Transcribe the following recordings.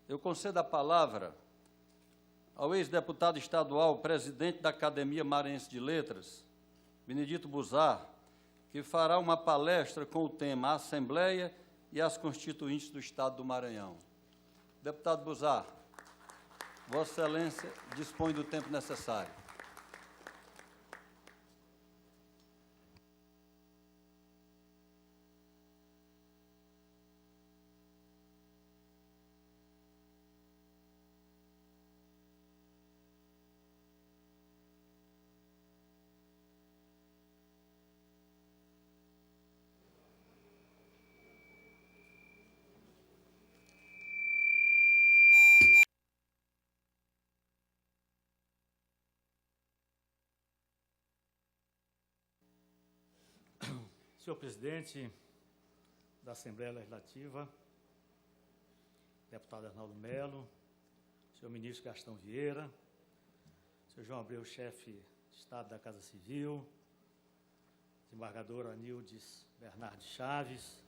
Eu concedo a palavra ao ex-deputado estadual, presidente da Academia Maranhense de Letras, Benedito Buzar, que fará uma palestra com o tema Assembleia e as Constituintes do Estado do Maranhão. Deputado Buzar, Vossa Excelência dispõe do tempo necessário. Senhor presidente da Assembleia Legislativa, deputado Arnaldo Melo, senhor ministro Gastão Vieira, senhor João Abreu, chefe de Estado da Casa Civil, desembargadora Anildes Bernardes Chaves,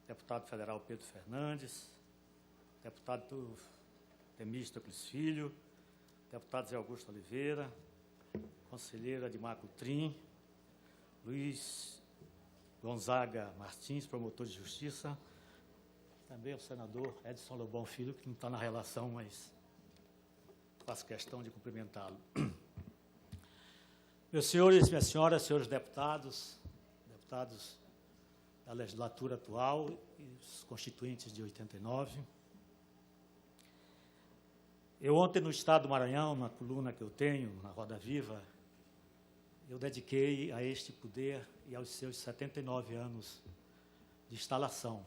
deputado federal Pedro Fernandes, deputado Temístocles Filho, deputado Zé Augusto Oliveira, conselheira Edmar Coutrin, Luiz Gonzaga Martins, promotor de justiça, também o senador Edson Lobão Filho, que não está na relação, mas faço questão de cumprimentá-lo. Meus senhores, minhas senhoras, senhores deputados, deputados da legislatura atual e os constituintes de 89, eu ontem no Estado do Maranhão, na coluna que eu tenho, na Roda Viva, eu dediquei a este poder e aos seus 79 anos de instalação.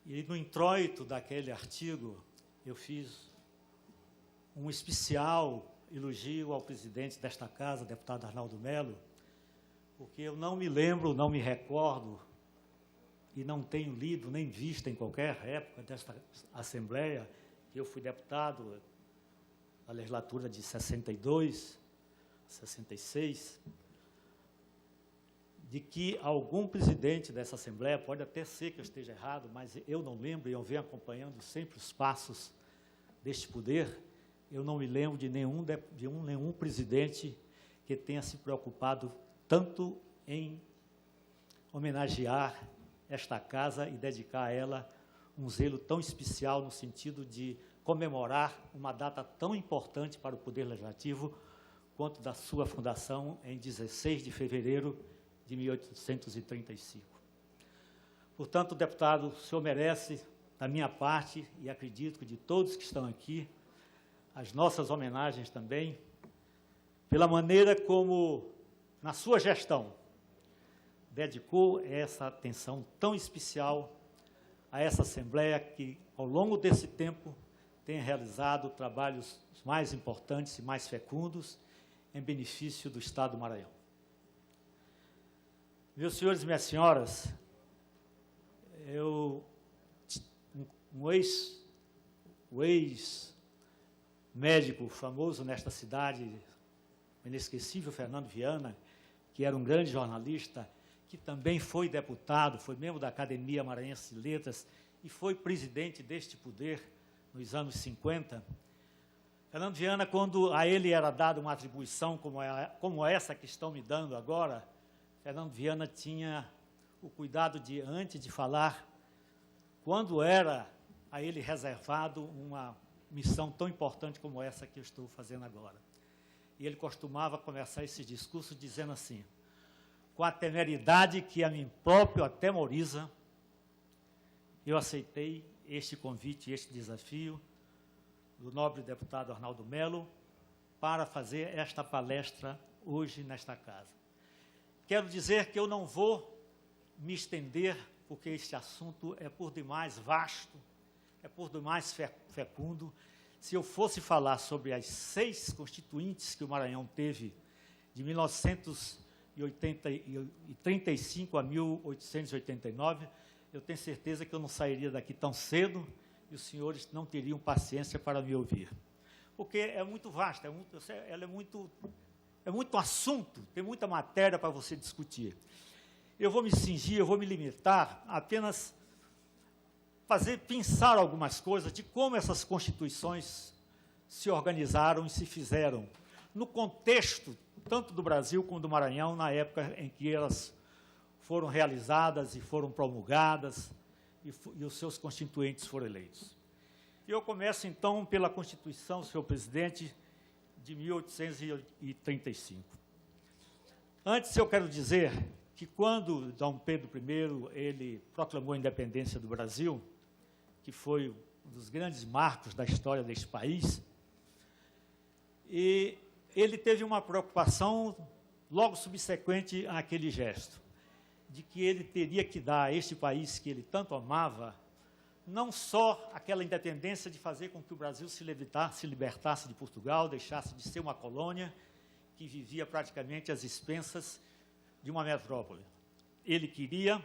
E no introito daquele artigo, eu fiz um especial elogio ao presidente desta casa, deputado Arnaldo Melo, porque eu não me lembro, não me recordo, e não tenho lido nem visto em qualquer época desta Assembleia, que eu fui deputado na legislatura de 62, 66, de que algum presidente dessa Assembleia, pode até ser que eu esteja errado, mas eu não lembro, e eu venho acompanhando sempre os passos deste poder, eu não me lembro de nenhum presidente que tenha se preocupado tanto em homenagear esta casa e dedicar a ela um zelo tão especial no sentido de comemorar uma data tão importante para o Poder Legislativo quanto da sua fundação em 16 de fevereiro de 1835. Portanto, deputado, o senhor merece, da minha parte, e acredito que de todos que estão aqui, as nossas homenagens também, pela maneira como, na sua gestão, dedicou essa atenção tão especial a essa Assembleia que, ao longo desse tempo, tem realizado trabalhos mais importantes e mais fecundos em benefício do Estado do Maranhão. Meus senhores e minhas senhoras, o ex-médico famoso nesta cidade, o inesquecível Fernando Viana, que era um grande jornalista, que também foi deputado, foi membro da Academia Maranhense de Letras e foi presidente deste poder nos anos 50, Fernando Viana, quando a ele era dada uma atribuição como essa que estão me dando agora, Fernando Viana tinha o cuidado de, antes de falar, quando era a ele reservado uma missão tão importante como essa que eu estou fazendo agora. E ele costumava começar esse discurso dizendo assim: com a temeridade que a mim próprio atemoriza, eu aceitei este convite, este desafio do nobre deputado Arnaldo Melo para fazer esta palestra hoje nesta casa. Quero dizer que eu não vou me estender, porque este assunto é por demais vasto, é por demais fecundo. Se eu fosse falar sobre as 6 constituintes que o Maranhão teve de 1935 a 1889, eu tenho certeza que eu não sairia daqui tão cedo e os senhores não teriam paciência para me ouvir. Porque é muito vasto, é muito assunto, tem muita matéria para você discutir. Eu vou me cingir, eu vou me limitar apenas pensar algumas coisas de como essas constituições se organizaram e se fizeram, no contexto tanto do Brasil como do Maranhão, na época em que elas foram realizadas e foram promulgadas e os seus constituintes foram eleitos. E eu começo, então, pela Constituição, senhor presidente, de 1835. Antes, eu quero dizer que quando Dom Pedro I ele proclamou a independência do Brasil, que foi um dos grandes marcos da história deste país, e ele teve uma preocupação logo subsequente àquele gesto, de que ele teria que dar a este país que ele tanto amava, não só aquela independência de fazer com que o Brasil se libertasse de Portugal, deixasse de ser uma colônia que vivia praticamente às expensas de uma metrópole. Ele queria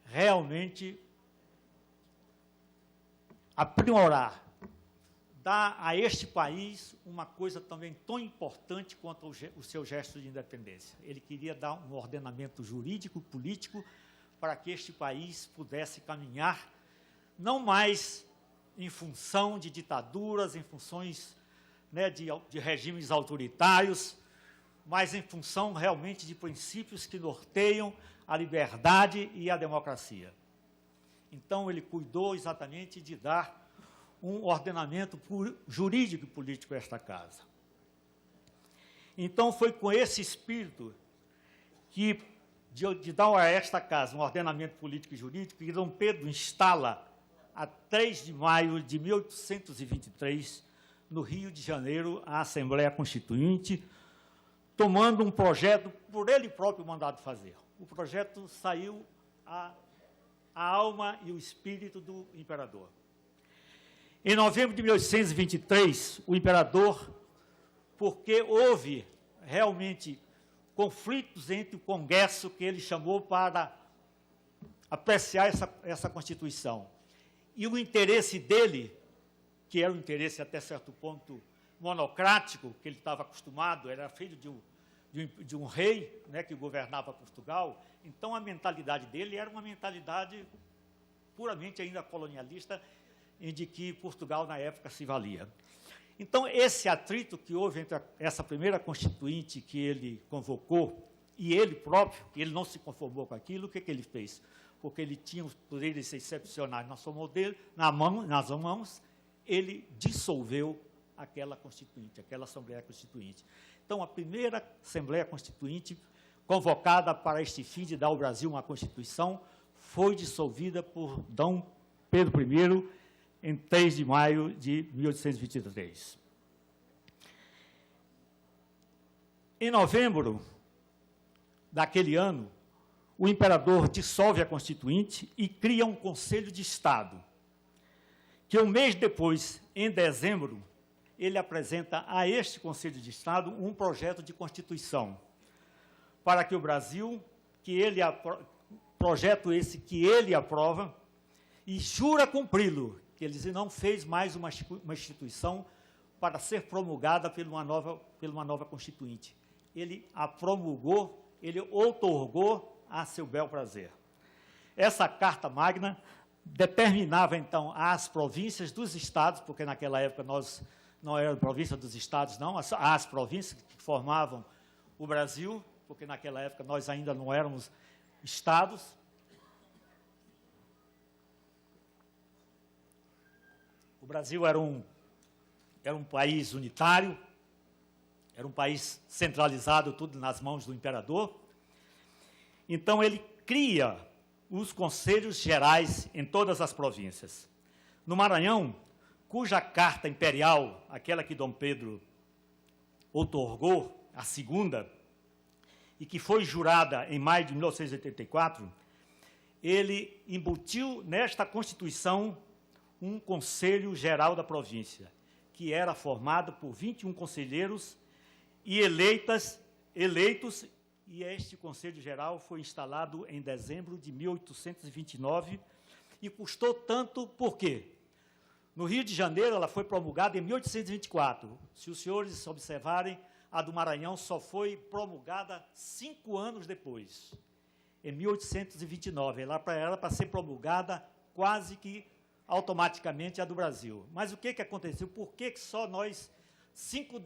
realmente aprimorar, dar a este país uma coisa também tão importante quanto o seu gesto de independência. Ele queria dar um ordenamento jurídico, político, para que este país pudesse caminhar não mais em função de ditaduras, em funções, né, de regimes autoritários, mas em função realmente de princípios que norteiam a liberdade e a democracia. Então, ele cuidou exatamente de dar um ordenamento jurídico e político a esta casa. Então, foi com esse espírito que, de dar a esta casa um ordenamento político e jurídico, que Dom Pedro instala, a 3 de maio de 1823, no Rio de Janeiro, a Assembleia Constituinte, tomando um projeto por ele próprio mandado fazer. O projeto saiu a alma e o espírito do imperador. Em novembro de 1823, o imperador, porque houve realmente conflitos entre o Congresso, que ele chamou para apreciar essa Constituição, e o interesse dele, que era um interesse até certo ponto monocrático, que ele estava acostumado, era filho de um rei, né, que governava Portugal, então a mentalidade dele era uma mentalidade puramente ainda colonialista, em de que Portugal, na época, se valia. Então, esse atrito que houve entre essa primeira constituinte que ele convocou e ele próprio, que ele não se conformou com aquilo, o que ele fez? Porque ele tinha os poderes excepcionais nas mãos, ele dissolveu aquela constituinte, aquela Assembleia Constituinte. Então, a primeira Assembleia Constituinte, convocada para este fim de dar ao Brasil uma Constituição, foi dissolvida por Dom Pedro I, em 3 de maio de 1823. Em novembro daquele ano, o imperador dissolve a Constituinte e cria um Conselho de Estado, que um mês depois, em dezembro, ele apresenta a este Conselho de Estado um projeto de Constituição, para que o Brasil, projeto esse que ele aprova, e jura cumpri-lo, que ele não fez mais uma instituição para ser promulgada por uma nova Constituinte. Ele a promulgou, ele outorgou a seu bel prazer. Essa Carta Magna determinava, então, as províncias dos estados, porque naquela época nós não era província dos estados, não, as províncias que formavam o Brasil, porque naquela época nós ainda não éramos estados. O Brasil era um país unitário, era um país centralizado, tudo nas mãos do imperador. Então, ele cria os conselhos gerais em todas as províncias. No Maranhão, cuja carta imperial, aquela que Dom Pedro outorgou, a segunda, e que foi jurada em maio de 1984, ele embutiu nesta Constituição um Conselho Geral da província, que era formado por 21 conselheiros e eleitos, e este Conselho Geral foi instalado em dezembro de 1829 e custou tanto, por quê? No Rio de Janeiro, ela foi promulgada em 1824. Se os senhores observarem, a do Maranhão só foi promulgada 5 anos depois, em 1829. Ela era para ser promulgada quase que automaticamente a do Brasil. Mas o que aconteceu? Por que só nós, 5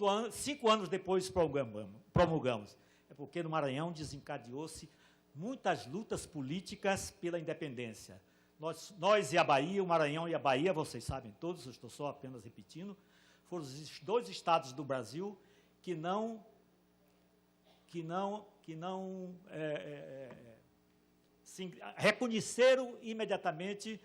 anos depois, promulgamos? É porque no Maranhão desencadeou-se muitas lutas políticas pela independência. Nós e a Bahia, o Maranhão e a Bahia, vocês sabem todos, eu estou só apenas repetindo, foram os 2 estados do Brasil que não reconheceram imediatamente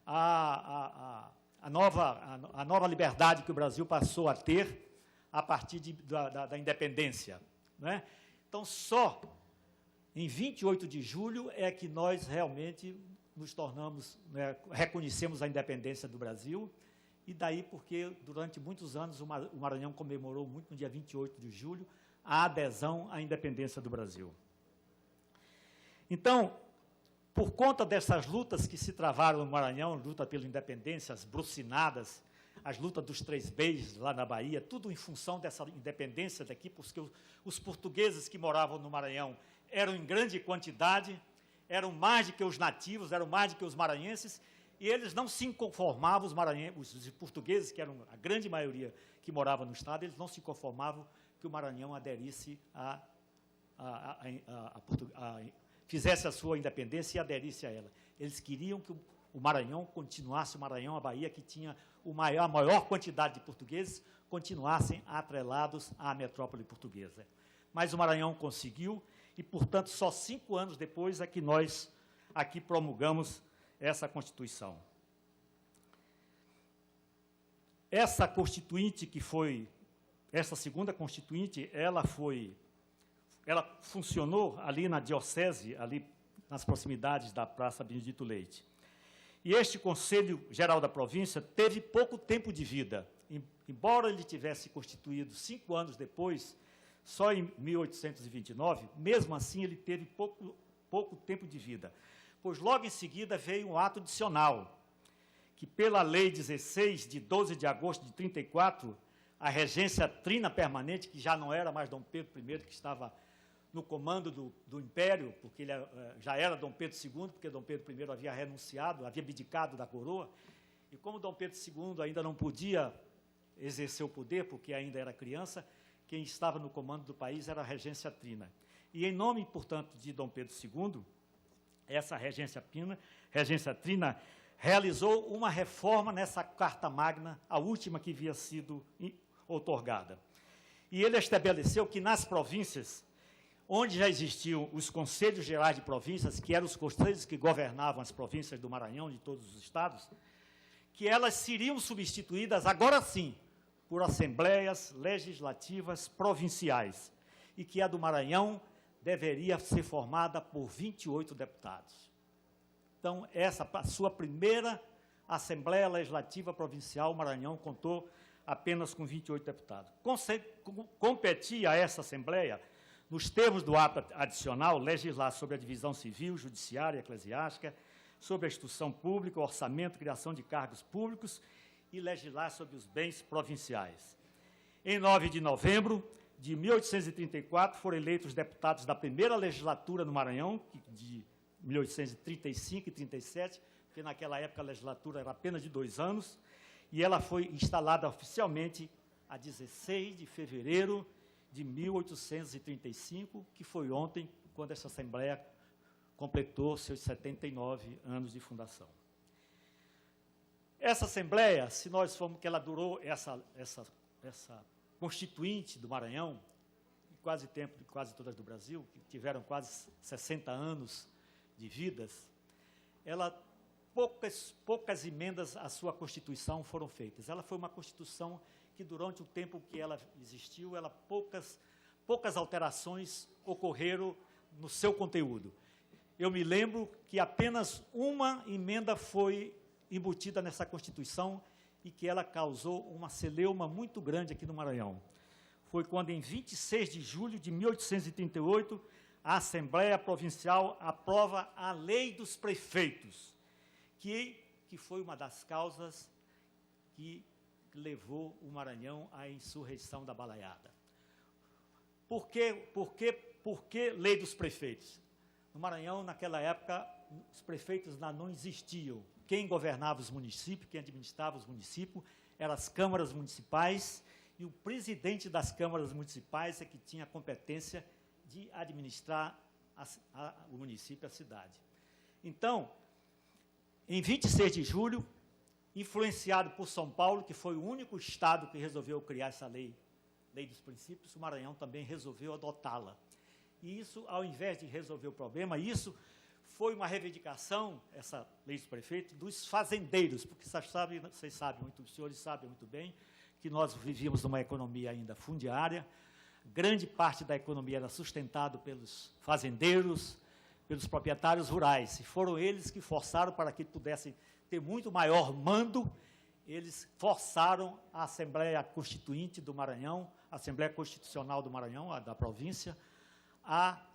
a nova liberdade que o Brasil passou a ter a partir da independência. Né? Então, só em 28 de julho é que nós realmente nos tornamos, né, reconhecemos a independência do Brasil, e daí porque, durante muitos anos, o Maranhão comemorou muito, no dia 28 de julho, a adesão à independência do Brasil. Então, por conta dessas lutas que se travaram no Maranhão, luta pela independência, as brucinadas, as lutas dos 3 Bs lá na Bahia, tudo em função dessa independência daqui, porque os portugueses que moravam no Maranhão eram em grande quantidade, eram mais do que os nativos, eram mais do que os maranhenses, e eles não se conformavam, os portuguees, que eram a grande maioria que morava no estado, eles não se conformavam que o Maranhão aderisse fizesse a sua independência e aderisse a ela. Eles queriam que o Maranhão continuasse, o Maranhão, a Bahia, que tinha a maior quantidade de portugueses, continuassem atrelados à metrópole portuguesa. Mas o Maranhão conseguiu, e, portanto, só 5 anos depois é que nós aqui promulgamos essa Constituição. Essa Constituinte, que foi, essa segunda Constituinte, ela funcionou ali na Diocese, ali nas proximidades da Praça Benedito Leite. E este Conselho Geral da Província teve pouco tempo de vida. Embora ele tivesse constituído 5 anos depois, só em 1829, mesmo assim ele teve pouco tempo de vida, pois logo em seguida veio um ato adicional, que pela Lei 16, de 12 de agosto de 34, a regência trina permanente, que já não era mais Dom Pedro I, que estava no comando do Império, porque ele já era Dom Pedro II, porque Dom Pedro I havia renunciado, havia abdicado da coroa, e como Dom Pedro II ainda não podia exercer o poder, porque ainda era criança, quem estava no comando do país era a regência trina. E em nome, portanto, de Dom Pedro II, essa regência trina realizou uma reforma nessa Carta Magna, a última que havia sido outorgada. E ele estabeleceu que nas províncias, onde já existiam os Conselhos Gerais de Províncias, que eram os conselhos que governavam as províncias do Maranhão, de todos os estados, que elas seriam substituídas, agora sim, por assembleias legislativas provinciais, e que a do Maranhão deveria ser formada por 28 deputados. Então, essa, a sua primeira Assembleia Legislativa Provincial, o Maranhão contou apenas com 28 deputados. Competia a essa Assembleia, nos termos do ato adicional, legislar sobre a divisão civil, judiciária e eclesiástica, sobre a instrução pública, orçamento, criação de cargos públicos e legislar sobre os bens provinciais. Em 9 de novembro de 1834, foram eleitos deputados da primeira legislatura no Maranhão, de 1835 e 37, porque naquela época a legislatura era apenas de 2 anos, e ela foi instalada oficialmente a 16 de fevereiro de 1835, que foi ontem, quando essa Assembleia completou seus 79 anos de fundação. Essa Assembleia, se nós formos que ela durou, essa Constituinte do Maranhão, quase todas do Brasil, que tiveram quase 60 anos de vidas, poucas emendas à sua Constituição foram feitas. Ela foi uma Constituição que, durante o tempo que ela existiu, poucas alterações ocorreram no seu conteúdo. Eu me lembro que apenas uma emenda foi embutida nessa Constituição e que ela causou uma celeuma muito grande aqui no Maranhão. Foi quando, em 26 de julho de 1838, a Assembleia Provincial aprova a Lei dos Prefeitos, que foi uma das causas que levou o Maranhão à insurreição da Balaiada. Por que Lei dos Prefeitos? No Maranhão, naquela época, os prefeitos não existiam. quem governava os municípios, quem administrava os municípios, eram as câmaras municipais, e o presidente das câmaras municipais é que tinha a competência de administrar o município, a cidade. Então, em 26 de julho, influenciado por São Paulo, que foi o único estado que resolveu criar essa lei dos princípios, o Maranhão também resolveu adotá-la. E isso, ao invés de resolver o problema, isso foi uma reivindicação, essa lei dos prefeitos, dos fazendeiros, porque vocês sabem muito, os senhores sabem muito bem, que nós vivíamos numa economia ainda fundiária, grande parte da economia era sustentada pelos fazendeiros, pelos proprietários rurais, e foram eles que forçaram para que pudessem ter muito maior mando, eles forçaram a Assembleia Constituinte do Maranhão, a Assembleia Constitucional do Maranhão, a da província, a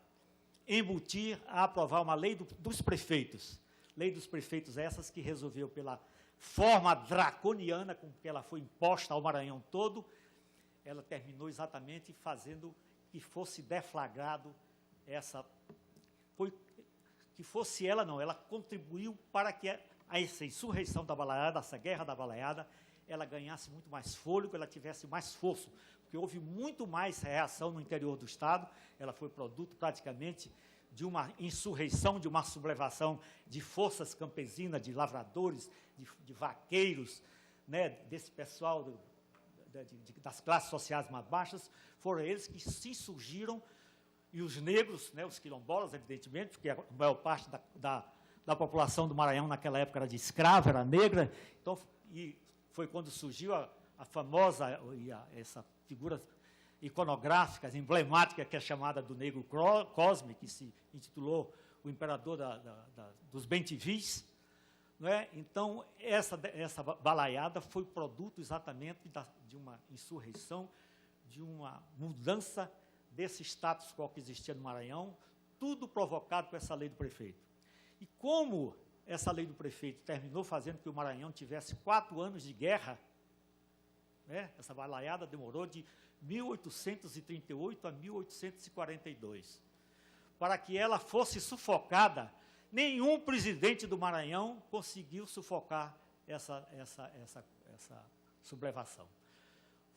embutir, a aprovar uma lei dos prefeitos. Lei dos prefeitos essas que resolveu pela forma draconiana com que ela foi imposta ao Maranhão todo, ela terminou exatamente fazendo que fosse deflagrado ela contribuiu para que essa insurreição da balaiada, essa guerra da balaiada, ela ganhasse muito mais fôlego, ela tivesse mais esforço, porque houve muito mais reação no interior do Estado, ela foi produto praticamente de uma insurreição, de uma sublevação de forças campesinas, de lavradores, de vaqueiros, né, desse pessoal das classes sociais mais baixas, foram eles que se insurgiram, e os negros, né, os quilombolas, evidentemente, porque a maior parte da população do Maranhão naquela época era de escrava, era negra, então, e foi quando surgiu a famosa, essa figura iconográfica, emblemática, que é chamada do Negro Cosme, que se intitulou o imperador dos Bentivis, não é? Então, essa balaiada foi produto exatamente de uma insurreição, de uma mudança desse status quo que existia no Maranhão, tudo provocado por essa lei do prefeito. E como essa lei do prefeito terminou fazendo que o Maranhão tivesse 4 anos de guerra, né? Essa balaiada demorou de 1838 a 1842. Para que ela fosse sufocada, nenhum presidente do Maranhão conseguiu sufocar essa sublevação.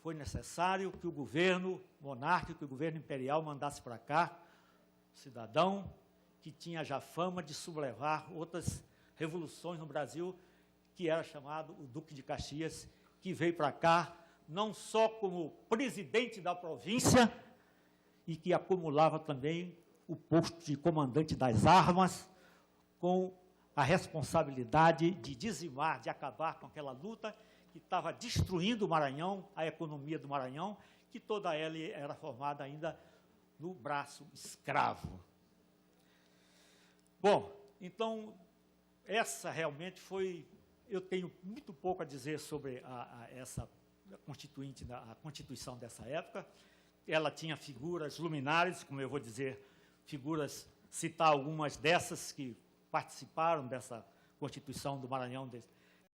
Foi necessário que o governo monárquico, o governo imperial mandasse para cá cidadão que tinha já fama de sublevar outras revoluções no Brasil, que era chamado o Duque de Caxias, que veio para cá não só como presidente da província, e que acumulava também o posto de comandante das armas, com a responsabilidade de dizimar, de acabar com aquela luta que estava destruindo o Maranhão, a economia do Maranhão, que toda ela era formada ainda no braço escravo. Bom, então, essa realmente foi... Eu tenho muito pouco a dizer sobre essa Constituição dessa época. Ela tinha figuras luminares, como eu vou dizer, citar algumas dessas que participaram dessa Constituição do Maranhão